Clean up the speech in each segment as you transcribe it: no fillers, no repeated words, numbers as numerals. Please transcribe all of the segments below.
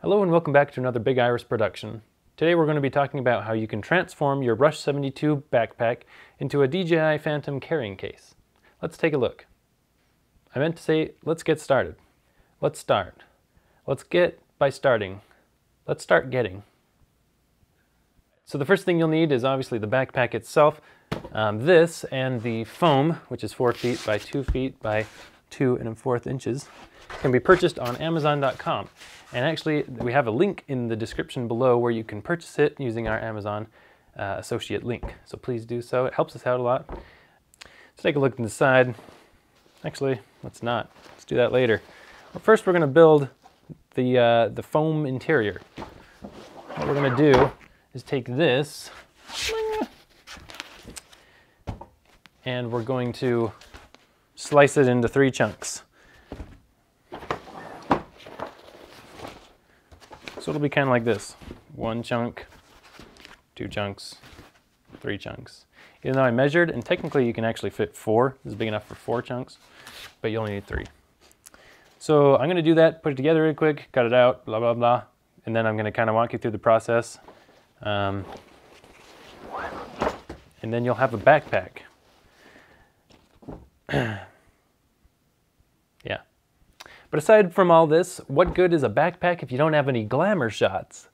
Hello and welcome back to another Big Iris production. Today we're going to be talking about how you can transform your Rush 72 backpack into a DJI Phantom carrying case. Let's take a look. I meant to say, let's get started. Let's start. Let's get by starting. Let's start getting. So the first thing you'll need is obviously the backpack itself. This and the foam, which is 4 feet by 2 feet by 2 1/4 inches, can be purchased on Amazon.com. And actually, we have a link in the description below where you can purchase it using our Amazon associate link. So please do so. It helps us out a lot. Let's take a look inside. Actually, let's not. Let's do that later. Well, first, we're going to build the foam interior. What we're going to do is take this and we're going to slice it into 3 chunks. So it'll be kind of like this. 1 chunk, 2 chunks, 3 chunks. Even though I measured, and technically you can actually fit 4. This is big enough for 4 chunks, but you only need 3. So I'm going to do that, put it together real quick, cut it out, blah, blah, blah. And then I'm going to kind of walk you through the process. And then you'll have a backpack. Yeah. But aside from all this, what good is a backpack if you don't have any glamour shots?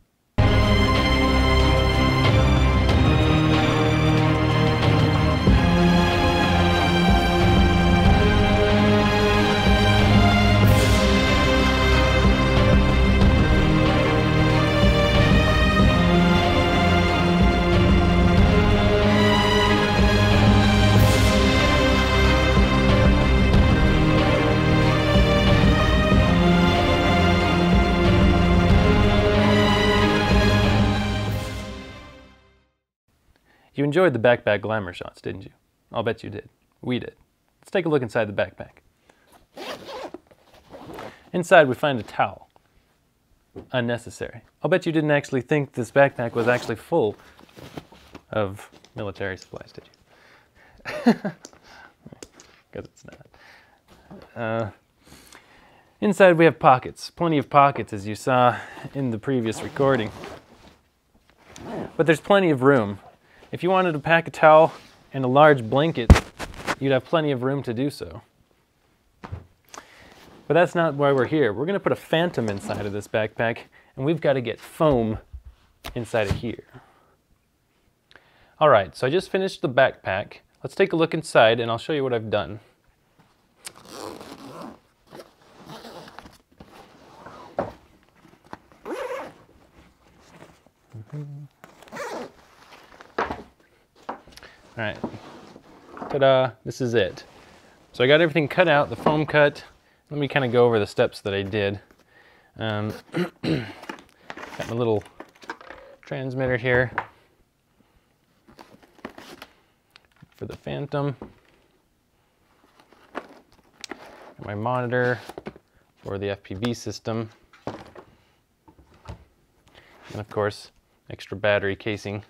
You enjoyed the backpack glamour shots, didn't you? I'll bet you did. We did. Let's take a look inside the backpack. Inside we find a towel. Unnecessary. I'll bet you didn't actually think this backpack was actually full of military supplies, did you? Because it's not. Inside we have pockets. Plenty of pockets, as you saw in the previous recording. But there's plenty of room. If you wanted to pack a towel and a large blanket, you'd have plenty of room to do so. But that's not why we're here. We're going to put a Phantom inside of this backpack, and we've got to get foam inside of here. All right, so I just finished the backpack. Let's take a look inside, and I'll show you what I've done. All right, ta-da, this is it. So I got everything cut out, the foam cut. Let me kind of go over the steps that I did. Got my little transmitter here for the Phantom. Got my monitor for the FPV system. And of course, extra battery casing.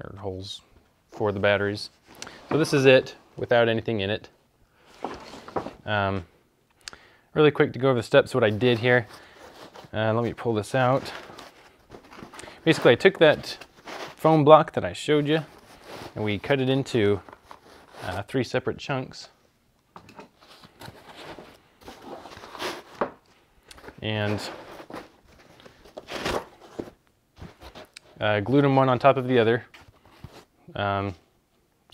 Or holes for the batteries. So this is it without anything in it. Really quick to go over the steps, what I did here. Let me pull this out. Basically I took that foam block that I showed you and we cut it into 3 separate chunks. And glued them one on top of the other. So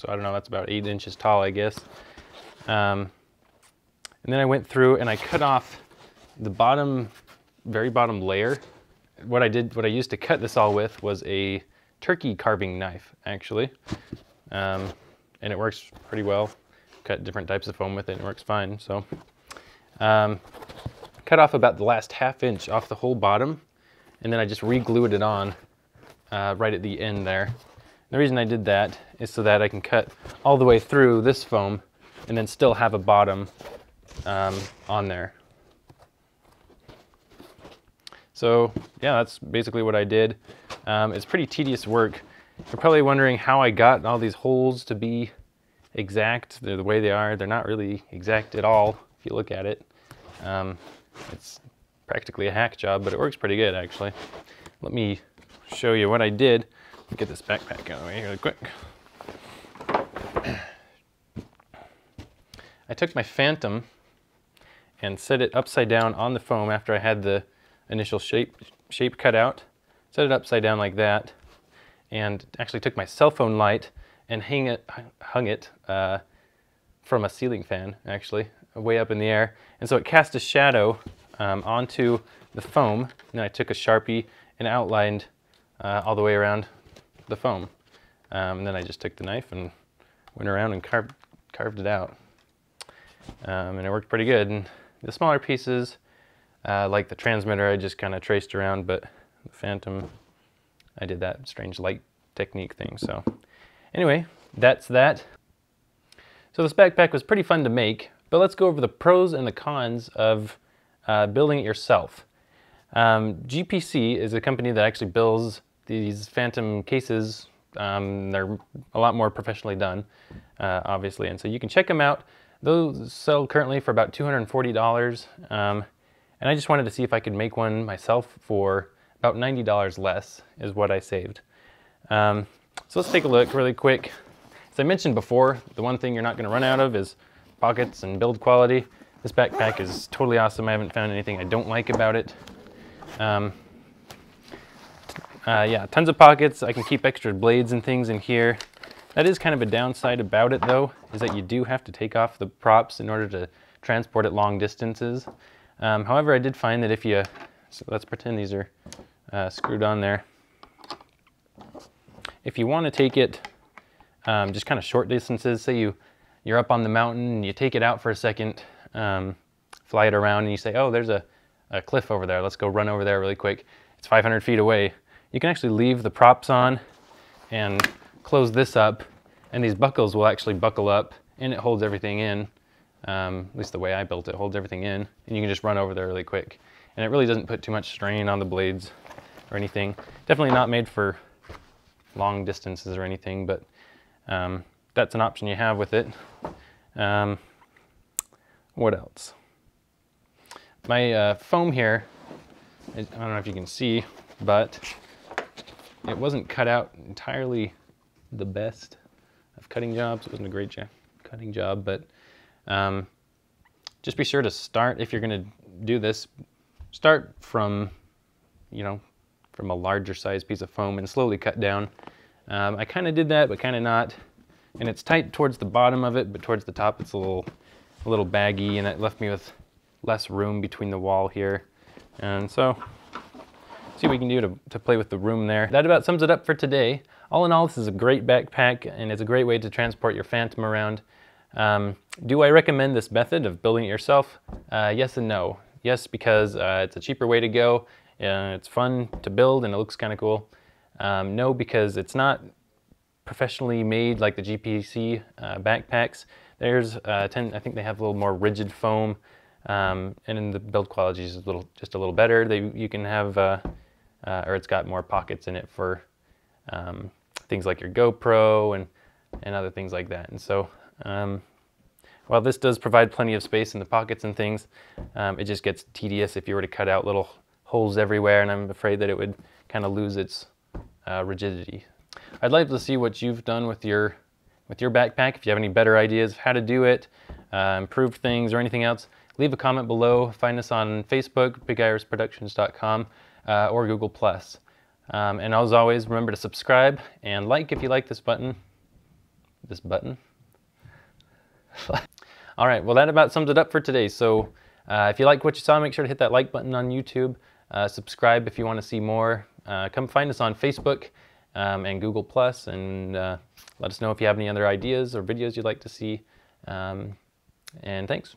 I don't know, that's about 8 inches tall, I guess. And then I went through and I cut off the bottom, very bottom layer. What I used to cut this all with was a turkey carving knife, actually. And it works pretty well. Cut different types of foam with it and it works fine. So cut off about the last ½ inch off the whole bottom, and then I just re-glued it on right at the end there. The reason I did that is so that I can cut all the way through this foam and then still have a bottom on there. So yeah, that's basically what I did. It's pretty tedious work. You're probably wondering how I got all these holes to be exact. They're the way they are. They're not really exact at all if you look at it. It's practically a hack job, but it works pretty good actually. Let me show you what I did. Get this backpack out of the way really quick. I took my Phantom and set it upside down on the foam after I had the initial shape cut out. Set it upside down like that, and actually took my cell phone light and hung it from a ceiling fan, actually, way up in the air. And so it cast a shadow onto the foam. And then I took a Sharpie and outlined all the way around the foam. And then I just took the knife and went around and carved it out. And it worked pretty good. And the smaller pieces, like the transmitter, I just kind of traced around, but the Phantom, I did that strange light technique thing. So anyway, that's that. So this backpack was pretty fun to make, but let's go over the pros and the cons of building it yourself. GPC is a company that actually builds these Phantom cases. They're a lot more professionally done, obviously, and so you can check them out. Those sell currently for about $240, and I just wanted to see if I could make one myself for about $90 less is what I saved. So let's take a look really quick. As I mentioned before, the one thing you're not going to run out of is pockets and build quality. This backpack is totally awesome. I haven't found anything I don't like about it. Yeah, tons of pockets. I can keep extra blades and things in here. That is kind of a downside about it though, is that you do have to take off the props in order to transport it long distances. However, I did find that if you, so let's pretend these are screwed on there. If you want to take it just kind of short distances, say you're up on the mountain and you take it out for a second, fly it around and you say, oh, there's a cliff over there, let's go run over there really quick. It's 500 feet away. You can actually leave the props on and close this up, and these buckles will actually buckle up and it holds everything in. At least the way I built it holds everything in, and you can just run over there really quick. And it really doesn't put too much strain on the blades or anything. Definitely not made for long distances or anything, but that's an option you have with it. What else? My foam here, I don't know if you can see, but it wasn't cut out entirely the best of cutting jobs. It wasn't a great cutting job, but just be sure to start, if you're going to do this, start from, from a larger size piece of foam and slowly cut down. I kind of did that, but kind of not. And it's tight towards the bottom of it, but towards the top it's a little baggy, and it left me with less room between the wall here. And so, see what we can do to play with the room there. That about sums it up for today. All in all, this is a great backpack, and it's a great way to transport your Phantom around. Do I recommend this method of building it yourself? Yes and no. Yes, because it's a cheaper way to go. It's fun to build and it looks kind of cool. No, because it's not professionally made like the GPC backpacks. There's I think they have a little more rigid foam, and then the build quality is just a little better. You can have, or it's got more pockets in it for things like your GoPro and other things like that. And so, while this does provide plenty of space in the pockets and things, it just gets tedious if you were to cut out little holes everywhere, and I'm afraid that it would kind of lose its rigidity. I'd like to see what you've done with your backpack. If you have any better ideas of how to do it, improved things or anything else, leave a comment below. Find us on Facebook, bigirisproductions.com, or Google+. And as always, remember to subscribe and like if you like this button. All right, well that about sums it up for today. So if you like what you saw, make sure to hit that like button on YouTube. Subscribe if you want to see more. Come find us on Facebook and Google+, and let us know if you have any other ideas or videos you'd like to see. And thanks.